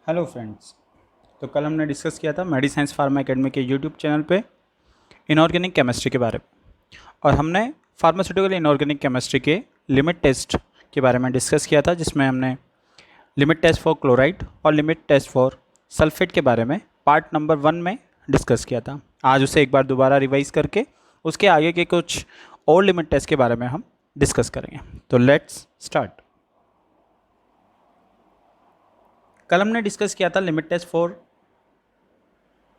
Hello friends, तो कल हमने डिस्कस किया था मेडिसाइंस फार्मा एकेडमी के यूट्यूब चैनल पे इनऑर्गेनिक केमिस्ट्री के बारे में, और हमने फार्मास्यूटिकल इनऑर्गेनिक केमिस्ट्री के लिमिट टेस्ट के बारे में डिस्कस किया था, जिसमें हमने लिमिट टेस्ट फॉर क्लोराइड और लिमिट टेस्ट फॉर सल्फेट के बारे में पार्ट नंबर 1 में डिस्कस किया था। आज उसे एक बार दोबारा रिवाइज करके उसके आगे के कुछ और लिमिट टेस्ट के बारे में हम डिस्कस करेंगे। तो लेट्स स्टार्ट। कल हमने डिस्कस किया था लिमिट टेस्ट फॉर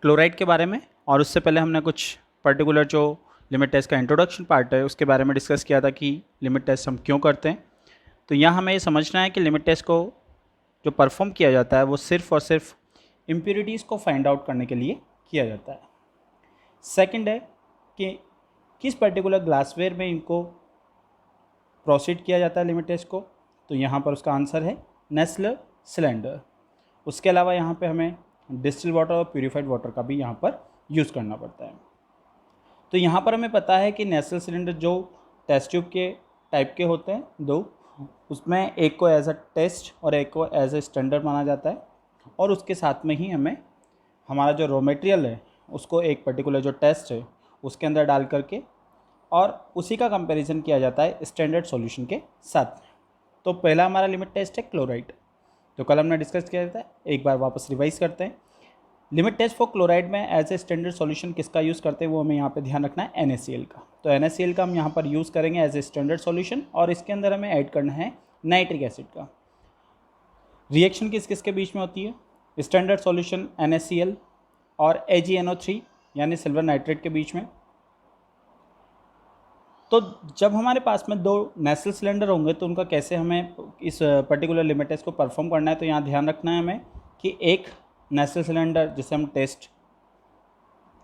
क्लोराइड के बारे में, और उससे पहले हमने कुछ पर्टिकुलर जो लिमिट टेस्ट का इंट्रोडक्शन पार्ट है उसके बारे में डिस्कस किया था कि लिमिट टेस्ट हम क्यों करते हैं। तो यहाँ हमें ये समझना है कि लिमिट टेस्ट को जो परफॉर्म किया जाता है वो सिर्फ और सिर्फ इम्प्योरिटीज़ को फाइंड आउट करने के लिए किया जाता है। सेकंड है कि किस पर्टिकुलर ग्लासवेयर में इनको प्रोसीड किया जाता है लिमिट टेस्ट को, तो यहाँ पर उसका आंसर है नेस्लर सिलेंडर। उसके अलावा यहाँ पे हमें डिस्टिल वाटर और प्यूरिफाइड वाटर का भी यहाँ पर यूज़ करना पड़ता है। तो यहाँ पर हमें पता है कि नेस्लर सिलेंडर जो टेस्ट ट्यूब के टाइप के होते हैं दो, उसमें एक को एज अ टेस्ट और एक को एज अ स्टैंडर्ड माना जाता है, और उसके साथ में ही हमें हमारा जो रॉ मटेरियल है उसको एक पर्टिकुलर जो टेस्ट है उसके अंदर डाल करके और उसी का कंपैरिजन किया जाता है स्टैंडर्ड सॉल्यूशन के साथ। तो पहला हमारा लिमिट टेस्ट है क्लोराइड, तो कल हमने डिस्कस किया था, एक बार वापस रिवाइज करते हैं। लिमिट टेस्ट फॉर क्लोराइड में एज ए स्टैंडर्ड सॉल्यूशन किसका यूज़ करते हैं वो हमें यहाँ पे ध्यान रखना है, NaCl का। तो NaCl का हम यहाँ पर यूज़ करेंगे एज ए स्टैंडर्ड सॉल्यूशन, और इसके अंदर हमें ऐड करना है नाइट्रिक एसिड का। रिएक्शन किस किस के बीच में होती है, स्टैंडर्ड सॉल्यूशन NaCl और AgNO3 यानी सिल्वर नाइट्रेट के बीच में। तो जब हमारे पास में दो नेस्लर सिलेंडर होंगे तो उनका कैसे हमें इस पर्टिकुलर लिमिट टेस्ट को परफॉर्म करना है, तो यहाँ ध्यान रखना है हमें कि एक नेस्लर सिलेंडर जिसे हम टेस्ट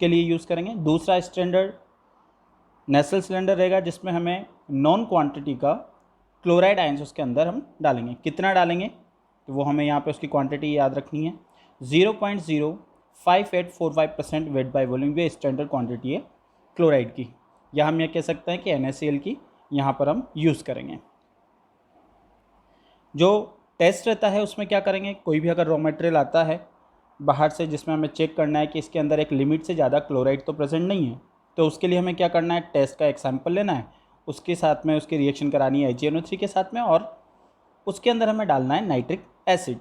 के लिए यूज़ करेंगे, दूसरा स्टैंडर्ड नेस्लर सिलेंडर रहेगा जिसमें हमें नॉन क्वांटिटी का क्लोराइड आयंस उसके अंदर हम डालेंगे। कितना डालेंगे तो वो हमें यहाँ पे उसकी क्वांटिटी याद रखनी है, 0.05845% वेट बाय वॉल्यूम, ये स्टैंडर्ड क्वांटिटी है क्लोराइड की, या हम ये कह सकते हैं कि NaCl की यहाँ पर हम यूज़ करेंगे। जो टेस्ट रहता है उसमें क्या करेंगे, कोई भी अगर रॉ मटेरियल आता है बाहर से जिसमें हमें चेक करना है कि इसके अंदर एक लिमिट से ज़्यादा क्लोराइड तो प्रेजेंट नहीं है, तो उसके लिए हमें क्या करना है, टेस्ट का एक सैंपल लेना है, उसके साथ में उसकी रिएक्शन करानी है AgNO3 के साथ में, और उसके अंदर हमें डालना है नाइट्रिक एसिड।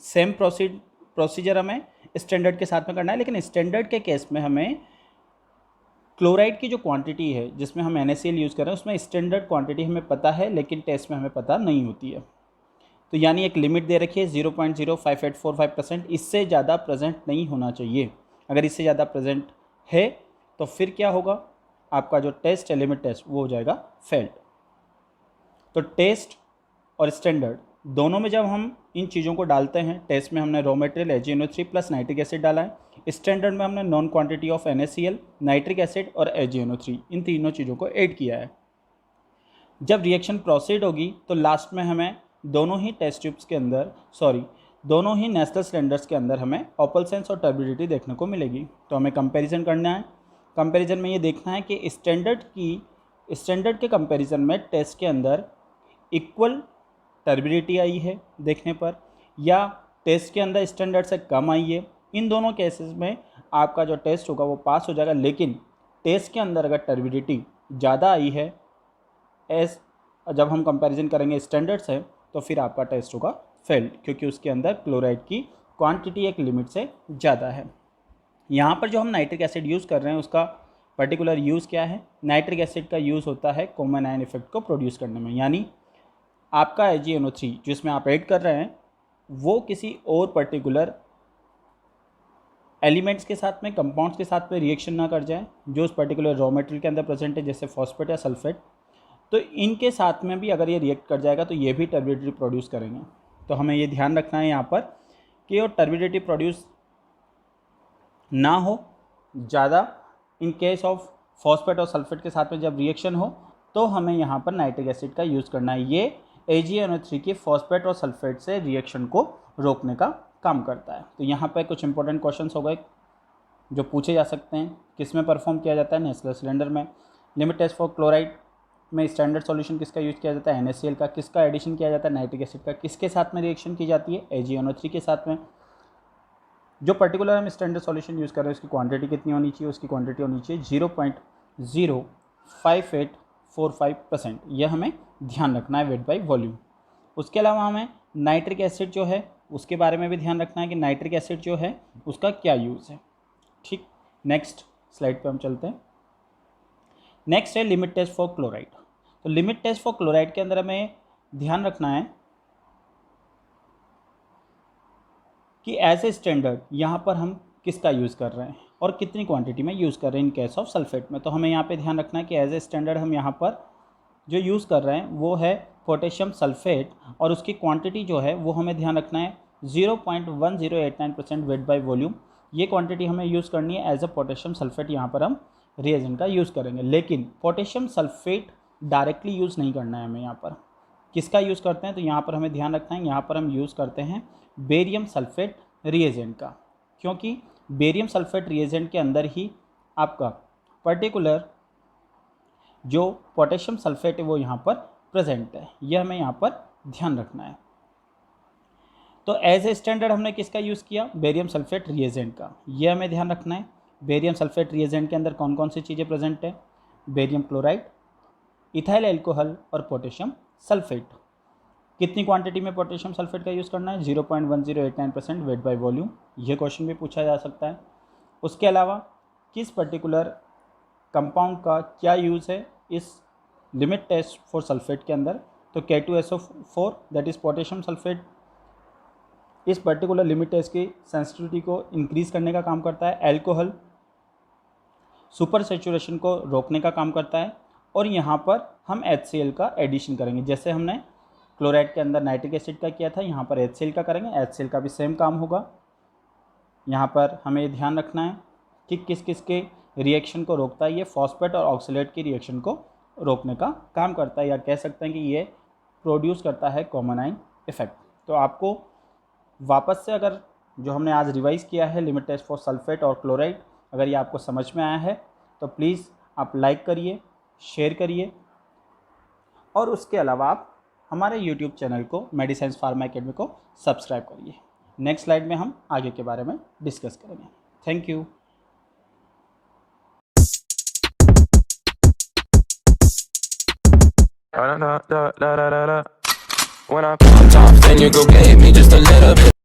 सेम प्रोसीजर हमें स्टैंडर्ड के साथ में करना है, लेकिन स्टैंडर्ड के केस में हमें क्लोराइड की जो क्वांटिटी है जिसमें हम NaCl यूज़ कर रहे हैं उसमें स्टैंडर्ड क्वांटिटी हमें पता है लेकिन टेस्ट में हमें पता नहीं होती है। तो यानी एक लिमिट दे रखी है 0.05845%, इससे ज़्यादा प्रेजेंट नहीं होना चाहिए। अगर इससे ज़्यादा प्रेजेंट है तो फिर क्या होगा, आपका जो टेस्ट है लिमिट टेस्ट वो हो जाएगा फेल्ड। तो टेस्ट और स्टैंडर्ड दोनों में जब हम इन चीज़ों को डालते हैं, टेस्ट में हमने raw material AgNO3 plus nitric acid डाला है, स्टैंडर्ड में हमने non quantity of NaCl, nitric acid और AgNO3 इन तीनों चीज़ों को ऐड किया है। जब रिएक्शन प्रोसीड होगी तो लास्ट में हमें दोनों ही टेस्ट ट्यूब्स के अंदर दोनों ही नेस्लर सिलेंडर्स के अंदर हमें ऑपलसेंस और टर्बिडिटी देखने को मिलेगी। तो हमें कंपैरिजन करना है, कंपैरिजन में ये देखना है कि स्टैंडर्ड के कंपैरिजन में टेस्ट के अंदर इक्वल टर्बिडिटी आई है देखने पर, या टेस्ट के अंदर स्टैंडर्ड से कम आई है। इन दोनों केसेस में आपका जो टेस्ट होगा वो पास हो जाएगा, लेकिन टेस्ट के अंदर अगर टर्बिडिटी ज़्यादा आई है जब हम कंपैरिजन करेंगे स्टैंडर्ड से, तो फिर आपका टेस्ट होगा फेल्ड, क्योंकि उसके अंदर क्लोराइड की क्वांटिटी एक लिमिट से ज़्यादा है। यहाँ पर जो हम नाइट्रिक एसिड यूज़ कर रहे हैं उसका पर्टिकुलर यूज़ क्या है, नाइट्रिक एसिड का यूज़ होता है कॉमन आयन इफेक्ट को प्रोड्यूस करने में, यानी आपका AgNO3 जिसमें आप ऐड कर रहे हैं वो किसी और पर्टिकुलर एलिमेंट्स के साथ में, कंपाउंड्स के साथ में रिएक्शन ना कर जाए जो उस पर्टिकुलर रॉ मटेरियल के अंदर प्रेजेंट है, जैसे फॉस्फेट या सल्फेट। तो इनके साथ में भी अगर ये रिएक्ट कर जाएगा तो ये भी टर्बिडिटी प्रोड्यूस करेंगे। तो हमें ये ध्यान रखना है यहाँ पर कि वो टर्बिडिटी प्रोड्यूस ना हो ज़्यादा। इन केस ऑफ फॉस्फेट और सल्फेट के साथ में जब रिएक्शन हो तो हमें यहाँ पर नाइट्रिक एसिड का यूज़ करना है। ये AgNO3 की फॉस्फेट और सल्फेट से रिएक्शन को रोकने का काम करता है। तो यहाँ पर कुछ इंपॉर्टेंट क्वेश्चंस हो गए जो पूछे जा सकते हैं। किस में परफॉर्म किया जाता है, नेस्लर सिलेंडर में। लिमिट टेस्ट फॉर क्लोराइड में स्टैंडर्ड सॉल्यूशन किसका यूज़ किया जाता है, NaCl का। किसका एडिशन किया जाता है, नाइट्रिक एसिड का। किसके साथ में रिएक्शन की जाती है, AgNO3 के साथ में। जो पर्टिकुलर हम स्टैंडर्ड सॉल्यूशन यूज़ कर रहे हैं उसकी क्वांटिटी कितनी होनी चाहिए, उसकी क्वांटिटी होनी चाहिए 0.05845%। यह हमें ध्यान रखना है वेट बाई वॉल्यूम। उसके अलावा हमें नाइट्रिक एसिड जो है उसके बारे में भी ध्यान रखना है कि नाइट्रिक एसिड जो है उसका क्या यूज़ है। ठीक, नेक्स्ट स्लाइड पे हम चलते हैं। नेक्स्ट है लिमिट टेस्ट फॉर क्लोराइड। तो लिमिट टेस्ट फॉर क्लोराइड के अंदर हमें ध्यान रखना है कि एज ए स्टैंडर्ड यहाँ पर हम किसका यूज़ कर रहे हैं और कितनी क्वांटिटी में यूज़ कर रहे हैं इन केस ऑफ सल्फेट में। तो हमें यहाँ पे ध्यान रखना है कि एज ए स्टैंडर्ड हम यहाँ पर जो यूज़ कर रहे हैं वो है पोटेशियम सल्फेट, और उसकी क्वांटिटी जो है वो हमें ध्यान रखना है 0.1089% वेट बाय वॉल्यूम। ये क्वांटिटी हमें यूज़ करनी है एज अ पोटेशियम सल्फेट। यहाँ पर हम रिएजेंट का यूज़ करेंगे, लेकिन पोटेशियम सल्फेट डायरेक्टली यूज़ नहीं करना है हमें। यहाँ पर किसका यूज़ करते हैं, तो यहाँ पर हमें ध्यान रखना है यहाँ पर हम यूज़ करते हैं बेरियम सल्फेट रिएजेंट का, क्योंकि बेरियम सल्फेट रिएजेंट के अंदर ही आपका पर्टिकुलर जो पोटेशियम सल्फेट है वो यहाँ पर प्रेजेंट है। यह हमें यहाँ पर ध्यान रखना है। तो एज ए स्टैंडर्ड हमने किसका यूज़ किया, बेरियम सल्फेट रिएजेंट का। यह हमें ध्यान रखना है। बेरियम सल्फेट रिएजेंट के अंदर कौन कौन सी चीज़ें प्रेजेंट है, बेरियम क्लोराइड, इथाइल अल्कोहल और पोटेशियम सल्फेट। कितनी क्वांटिटी में पोटेशियम सल्फेट का यूज़ करना है, 0.1089% वेट बाय वॉल्यूम। ये क्वेश्चन भी पूछा जा सकता है। उसके अलावा किस पर्टिकुलर कंपाउंड का क्या यूज़ है इस लिमिट टेस्ट फॉर सल्फेट के अंदर, तो K2SO4 that is potassium sulphate इस पर्टिकुलर लिमिट टेस्ट की सेंसिटिविटी को इंक्रीज़ करने का काम करता है। अल्कोहल सुपर सैचुरेशन को रोकने का काम करता है। और यहाँ पर हम HCl का एडिशन करेंगे, जैसे हमने क्लोराइड के अंदर नाइट्रिक एसिड का किया था, यहाँ पर HCl का करेंगे। HCl का भी सेम काम होगा। यहाँ पर हमें ध्यान रखना है कि किस किस के रिएक्शन को रोकता है। ये फॉस्फेट और ऑक्सलेट की रिएक्शन को रोकने का काम करता है, या कह सकते हैं कि ये प्रोड्यूस करता है कॉमन आइन इफेक्ट। तो आपको वापस से अगर जो हमने आज रिवाइज़ किया है लिमिट टेस्ट फॉर सल्फेट और क्लोराइड, अगर ये आपको समझ में आया है तो प्लीज़ आप लाइक करिए, शेयर करिए, और उसके अलावा आप हमारे YouTube चैनल को मेडिसाइंस फार्मा एकेडमी को सब्सक्राइब करिए। नेक्स्ट स्लाइड में हम आगे के बारे में डिस्कस करेंगे। Thank you. When I come off, then you go get me just a little bit.